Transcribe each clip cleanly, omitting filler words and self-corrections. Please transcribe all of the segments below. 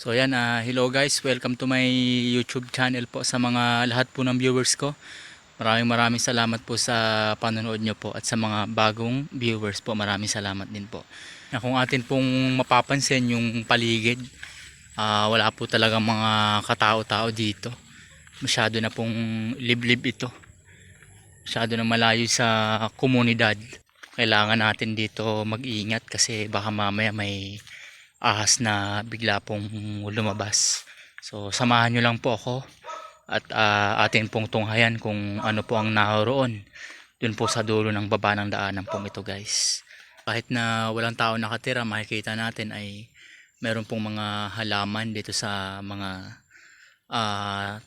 So ayan, hello guys, welcome to my YouTube channel po sa mga lahat po ng viewers ko. Maraming salamat po sa panonood nyo po, at sa mga bagong viewers po, maraming salamat din po. Kung atin pong mapapansin yung paligid, wala po talagang mga katao-tao dito. Masyado na pong liblib ito. Masyado na malayo sa komunidad. Kailangan natin dito mag-iingat kasi baka mamaya may ahas na bigla pong lumabas. So samahan nyo lang po ako at atin pong tunghayan kung ano po ang naroon dun po sa dulo ng baba ng daanan pong ito guys. Kahit na walang tao nakatira, makikita natin ay meron pong mga halaman dito sa mga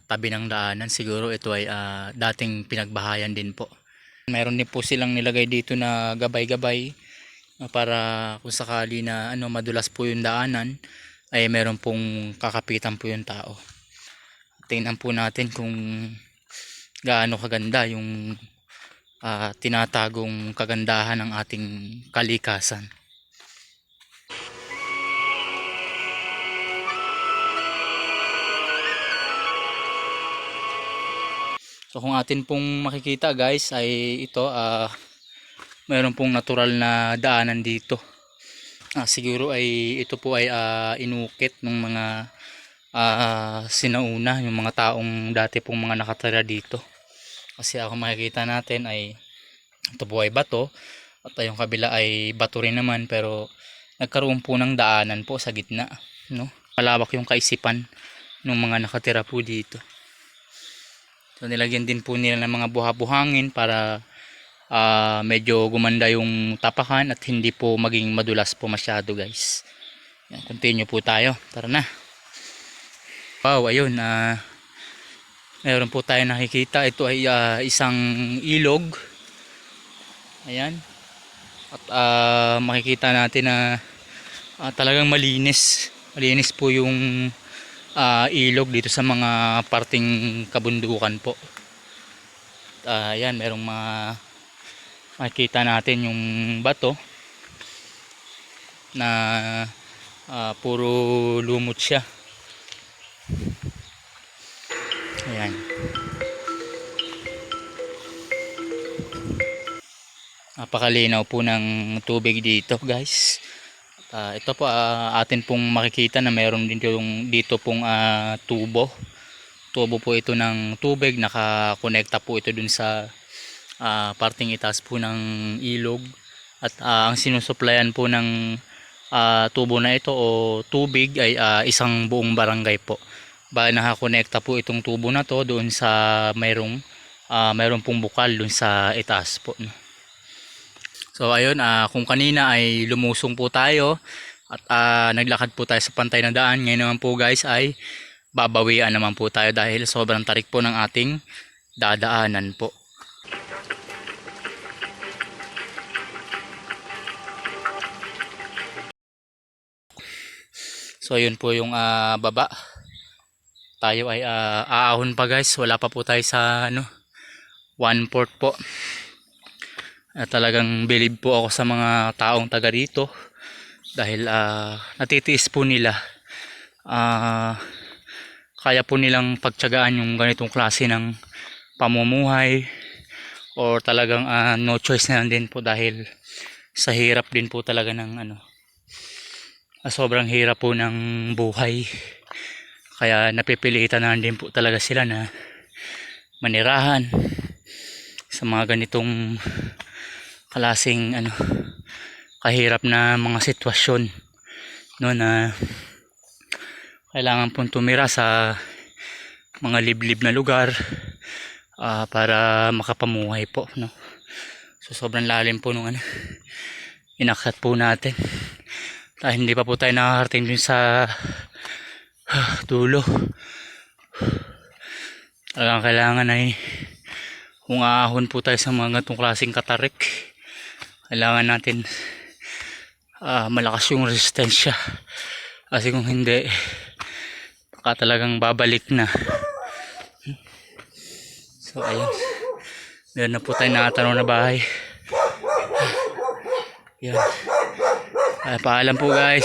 tabi ng daanan. Siguro ito ay dating pinagbahayan din po. Meron din po silang nilagay dito na gabay-gabay para kung sakali na madulas po yung daanan ay meron pong kakapitan po yung tao. Tingnan po natin kung gaano kaganda yung tinatagong kagandahan ng ating kalikasan. So kung atin pong makikita guys ay ito meron pong natural na daanan dito. Siguro ay ito po ay inukit ng mga sinauna, yung mga taong dati pong mga nakatira dito. Kasi ako makikita natin ay ito po ay bato at yung kabila ay bato rin naman, pero nagkaroon po ng daanan po sa gitna, no? Malawak yung kaisipan ng mga nakatira po dito. So nilagyan din po nila ng mga buha-buhangin para medyo gumanda yung tapakan at hindi po maging madulas po masyado guys. Yan, continue po tayo, tara na. Wow, ayun, meron po tayo nakikita. Ito ay isang ilog. Ayan. At makikita natin na talagang malinis po yung ilog dito sa mga parting kabundukan po. Ayan, merong mga makikita natin yung bato na puro lumot siya. Ayan. Napakalinaw po ng tubig dito guys. Ito po atin pong makikita na mayroon din dito pong tubo po ito ng tubig. Nakakonekta po ito dun sa parting itaas po ng ilog, at ang sinusuplayan po ng tubo na ito o tubig ay isang buong barangay po. Nakakonekta po itong tubo na to doon sa mayroong pong bukal doon sa itaas po, no? So ayun, kung kanina ay lumusong po tayo at naglakad po tayo sa pantay na daan, ngayon naman po guys ay babawian naman po tayo dahil sobrang tarik po ng ating dadaanan po. So yun po yung baba. Tayo ay aahon pa guys. Wala pa po tayo sa 1/4 po. Talagang believe po ako sa mga taong taga rito dahil natitiis po nila. Kaya po nilang pagtiyagaan yung ganitong klase ng pamumuhay, or talagang no choice na lang din po dahil sa hirap din po talaga ng sobrang hirap po ng buhay. Kaya napipilitan na din po talaga sila na manirahan sa mga ganitong klaseng kahirap na mga sitwasyon, no, na kailangan pong tumira sa mga liblib na lugar para makapamuhay po, no. So sobrang lalim po nung inakyat po natin. Dahil hindi pa po tayo nakakarating dun sa dulo. Talagang kailangan ay kung aahon po tayo sa mga ganitong klaseng katarik, kailangan natin malakas yung resistensya, kasi kung hindi baka talagang babalik na. So ayun, meron na po tayo nakatanaw na bahay. Yan. Paalam po guys.